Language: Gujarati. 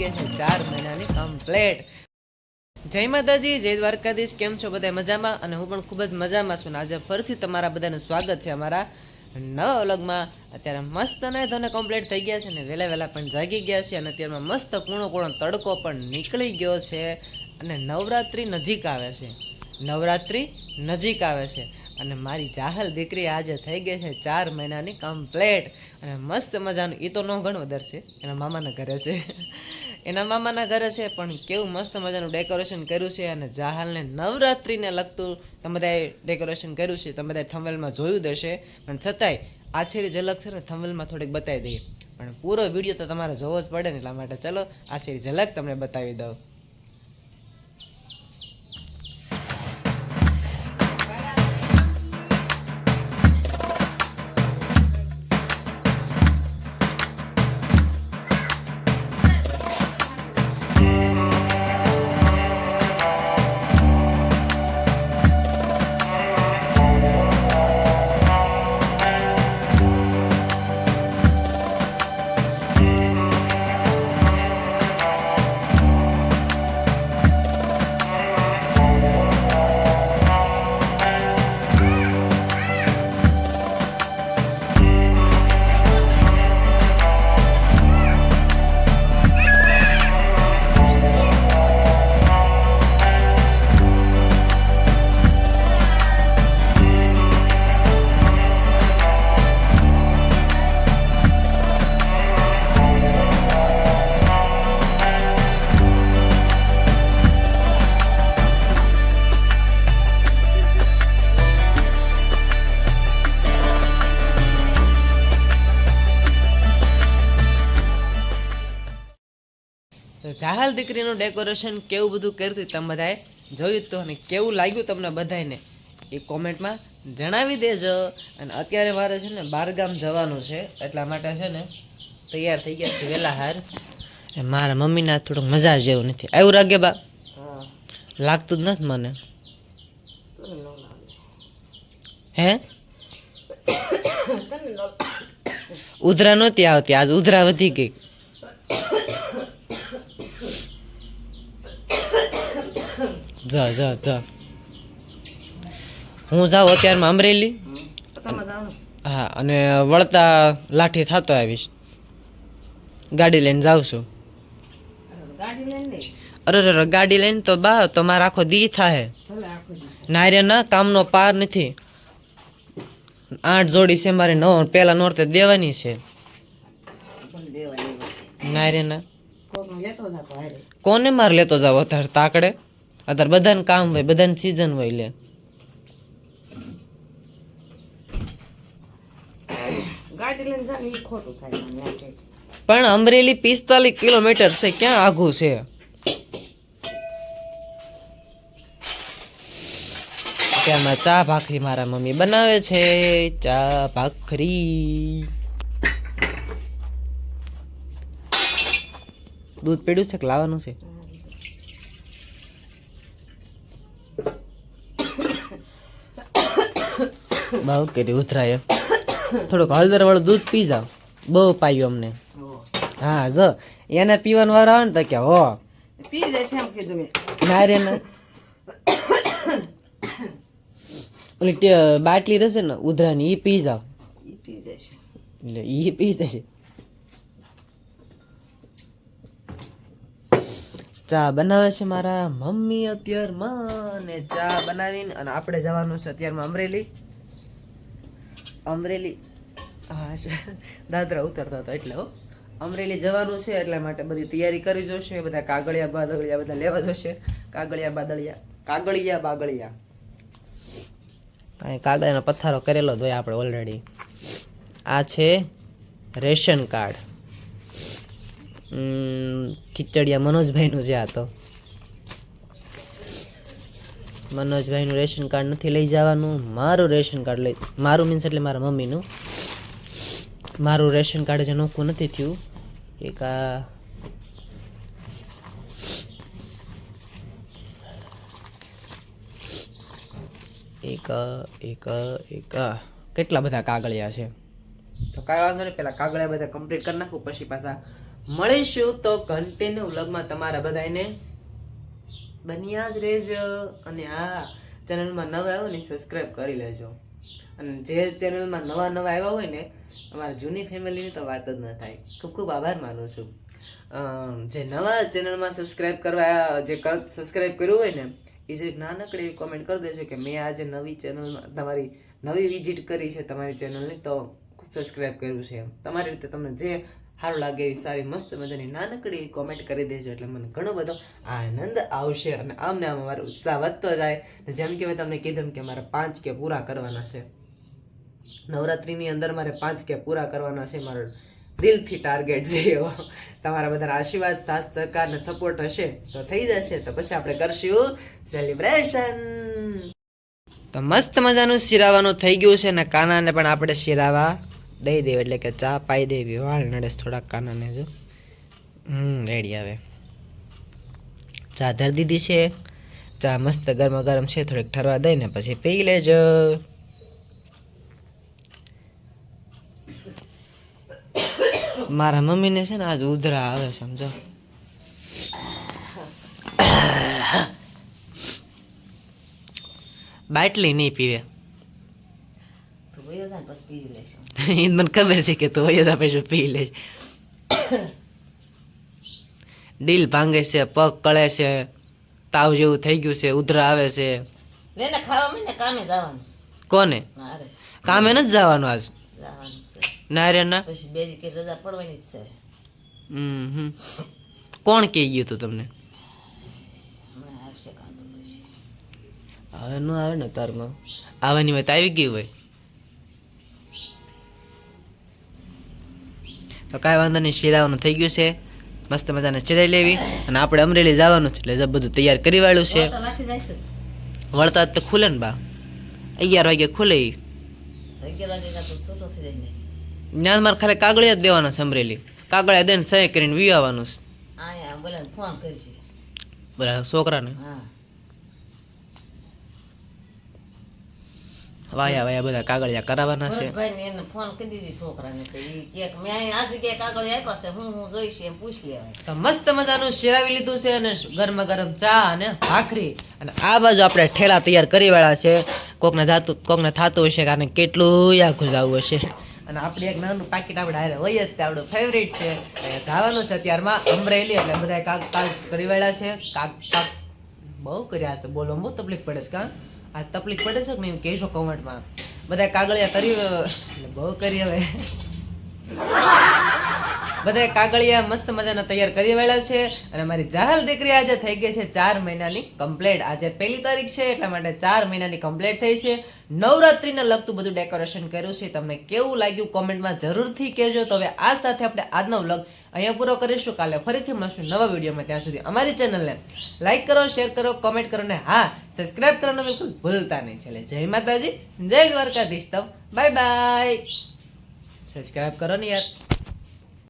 ગઈ છે 4 મહિનાની કમ્પ્લીટ. જય માતાજી, જય દ્વારકાધીશ. કેમ છો બધા? મજામાં? અને હું પણ ખૂબ જ મજામાં છું. આજે ફરીથી તમારા બધાનું સ્વાગત છે અમારા નવા વ્લોગમાં. અત્યારે મસ્ત નાઈ ધોને કમ્પ્લીટ થઈ ગયા છે ને વહેલા વહેલા પણ જાગી ગયા છે અને અત્યારમાં મસ્ત કૂણો કૂણો તડકો પણ નીકળી ગયો છે અને નવરાત્રિ નજીક આવે છે. નવરાત્રિ નજીક આવે છે અને મારી જાહલ દીકરી આજે થઈ ગઈ છે 4 મહિનાની કમ્પ્લીટ અને મસ્ત મજાનું. એ તો ન ઘણું વધારે છે, એના મામાના ઘરે છે. એના મામાના ઘરે છે પણ કેવું મસ્ત મજાનું ડેકોરેશન કર્યું છે અને જાહલને નવરાત્રિને લગતું તમે બધાએ ડેકોરેશન કર્યું છે. તમે બધાએ થંબનેલમાં જોયું જ હશે, પણ છતાંય આછેરી ઝલક છે ને થંબનેલમાં થોડીક બતાવી દઈએ. પણ પૂરો વિડીયો તો તમારે જોવો જ પડે ને, એટલા માટે ચલો આછેરી ઝલક તમને બતાવી દઉં. તો જાહલ દીકરીનું ડેકોરેશન કેવું બધું કર્યું તમે બધાએ જોયું તો, અને કેવું લાગ્યું તમને બધાને એ કોમેન્ટમાં જણાવી દેજો. અને અત્યારે મારે છે ને બહારગામ જવાનું છે, એટલા માટે છે ને તૈયાર થઈ ગયા છે વહેલા હાર. મારા મમ્મીના થોડુંક મજા જેવું નથી આવ્યું. રાગે બા લાગતું જ નથી મને. હે ઉધરા નહોતી આવતી, આજ ઉધરા વધી ગઈ. જા જા જા હું જાઉં અત્યારમાં અમરેલી. હા, અને વળતા લાઠી થતો આવીશ. ગાડી લઈને જાઉં છું. અરે અરે ગાડી લઈને તો બા તો મારે આખો દી થાય. નારે ના કામનો પાર નથી. 8 જોડી છે મારે, 9 પેલા નોરતે દેવાની છે. નારે ના કોને મારે લેતો જાવ અત્યારે તાકડે? અત્યારે બધાને કામ હોય, બધાને સિઝન હોય. લે પણ અમરેલી 45 કિલોમીટર છે, ક્યાં આઘું છે? ત્યાંમાં ચા ભાખરી મારા મમ્મી બનાવે છે. ચા ભાખરી. દૂધ પીડ્યું છે કે લાવવાનું છે? બહુ કરી ઉતરાય. થોડુંક હળદર વાળું દૂધ પી જાવ, બહુ પાયું અમને. હા જો એને પીવાનું વાર આવે ને તો કે હો પી જશે એમ કીધું મેં. ના રે ના ઓલી બાટલી રહેશે ને ઉધરાની, એ પી જાવ. એ પી જશે, એટલે એ પી જશે. ચા બનાવે છે મારા મમ્મી અત્યારમાં, ને ચા બનાવીને અને આપણે જવાનું છે અત્યારમાં અમરેલી. અમરેલી હા દાદરા ઉતરતા હતા એટલે હો અમરેલી જવાનું છે, એટલા માટે બધી તૈયારી કરી જોશે. બધા કાગળિયા બાદળિયા બધા લેવા જશે. કાગળિયા બાગળિયા અહીં કાગળિયાનો પથ્થારો કરેલો જ હોય આપણે ઓલરેડી. આ છે રેશન કાર્ડ. ખીચડિયા મનોજભાઈનું છે. આ તો મનોજભાઈનું રેશન કાર્ડ નથી લઈ જવાનું, મારું રેશન કાર્ડ લઈ, મારું મીન્સ એટલે મારા મમ્મીનું. મારું રેશન કાર્ડ જે નોખું નથી થયું. એક આ એક એક એક કેટલા બધા કાગળિયા છે. તો કાંઈ વાંધો નહીં, પહેલાં કાગળિયા બધા કમ્પ્લીટ કરી નાખું, પછી પાછા મળીશું તો કન્ટિન્યુ વ્લોગમાં તમારા બધાને બન્યા જ રહેજો. અને આ ચેનલમાં નવા આવ્યો ને સબસ્ક્રાઇબ કરી લેજો. અને જે ચેનલમાં નવા આવ્યા હોય ને અમારા જૂની ફેમિલીની તો વાત જ ન થાય. ખૂબ ખૂબ આભાર માનું છું. જે નવા ચેનલમાં સબસ્ક્રાઇબ કર્યું હોય ને એ જે નાનકડી એવી કોમેન્ટ કરી દેજો કે મેં આજે નવી ચેનલમાં તમારી નવી વિઝિટ કરી છે તમારી ચેનલની, તો સબસ્ક્રાઇબ કર્યું છે એમ. તમારી રીતે તમને જે સારું લાગે એવી સારી મસ્ત મજાની નાનકડી કોમેન્ટ કરી દેજો એટલે મને ઘણો બધો આનંદ આવશે અને આમને આમ અમારો ઉત્સાહ વધતો જાય. જેમ કે મેં તમને કીધું કે મારે 5K પૂરા કરવાના છે નવરાત્રિની અંદર. મારે 5K પૂરા કરવાના છે. મારો દિલથી ટાર્ગેટ છે એવો. તમારા બધા આશીર્વાદ, સાથ સહકાર ને સપોર્ટ હશે તો થઈ જશે. તો પછી આપણે કરશું સેલિબ્રેશન. તો મસ્ત મજાનું શિરાવાનું થઈ ગયું છે ને કાનાને પણ આપણે શિરાવા દઈ દેવી, એટલે કે ચા પાઈ દેવી. વાળ નડેશ થોડાક કાનાને. જો રેડી. આવે ચા ધરી દીધી છે. ચા મસ્ત ગરમા ગરમ છે, થોડીક ઠરવા દઈને પછી પી લેજો. મારા મમ્મીને છે ને આજ ઉધરા આવે, સમજો. બાટલી નહીં પીવે. એ મને ખબર છે કે તું વયો પછી પી લે. ડીલ ભાંગે છે, પગ કળે છે, તાવ જેવું થઈ ગયું છે, ઉધરા આવે છે. કોને કામે નથી જવાનું આજ? ના રે ના. કોણ કહી ગયું તું તમને? હવે નું આવે ને તારમાં આવવાની હોય તો આવી ગઈ હોય તો કાંઈ વાંધો નહીં. શિરાવાનું થઈ ગયું છે. મસ્ત મજાને ચિરાઈ લેવી અને આપણે અમરેલી જવાનું છે એટલે બધું તૈયાર કરી વાળું છે. વળતા તો ખુલે ને બા, 11 વાગે ખુલે. ત્યાં મારે ખાલી કાગળિયા જ દેવાના છે અમરેલી. કાગળિયા દઈને સહી કરીને વી આવવાનું છે. બરાબર છોકરાને વાયા બધા કાગળિયા કરાવવાના છે. તો મસ્ત મજાનું શેરાવી લીધું છે અને ગરમા ગરમ ચા અને ભાખરી અને આ બાજુ આપણે ઠેલા તૈયાર કરી વાળા છે. કોકને થતું હશે કારણ કેટલું આખું જવું હશે. અને આપણે એક નાનું પાકીટ આપણે હારે હોય જ તે આપણું ફેવરેટ છે. જવાનું છે અત્યારમાં અમરેલી એટલે બધા કાક કરી વાળા છે. કાક બહુ કર્યા તો બોલો બહુ તકલીફ પડે છે. કાં આ તકલીફ પડે છે કે નહીં કહેશો કમેન્ટમાં. બધા કાગળિયા કરી બહુ કરી. હવે બધા કાગળિયા મસ્ત મજાના તૈયાર કરી વાળા છે અને મારી જાહલ દીકરી આજે થઈ ગઈ છે 4 મહિનાની કમ્પ્લીટ. આજે 1 તારીખ છે એટલા માટે 4 મહિનાની કમ્પ્લીટ થઈ છે. નવરાત્રીને લગતું બધું ડેકોરેશન કર્યું છે. તમને કેવું લાગ્યું કોમેન્ટમાં જરૂરથી કહેજો. તો હવે આ સાથે આપણે આજનો વ્લોગ અહીંયા પૂરો કરીશું. કાલે ફરીથી મળશું નવા વિડીયોમાં. ત્યાં સુધી અમારી ચેનલને લાઈક કરો, શેર કરો, કોમેન્ટ કરો ને હા સબસ્ક્રાઇબ કરવાનું બિલકુલ ભૂલતા નહીં. ચાલે જય માતાજી, જય દ્વારકાધીશ. તો બાય બાય. સબસ્ક્રાઇબ કરો ને યાર.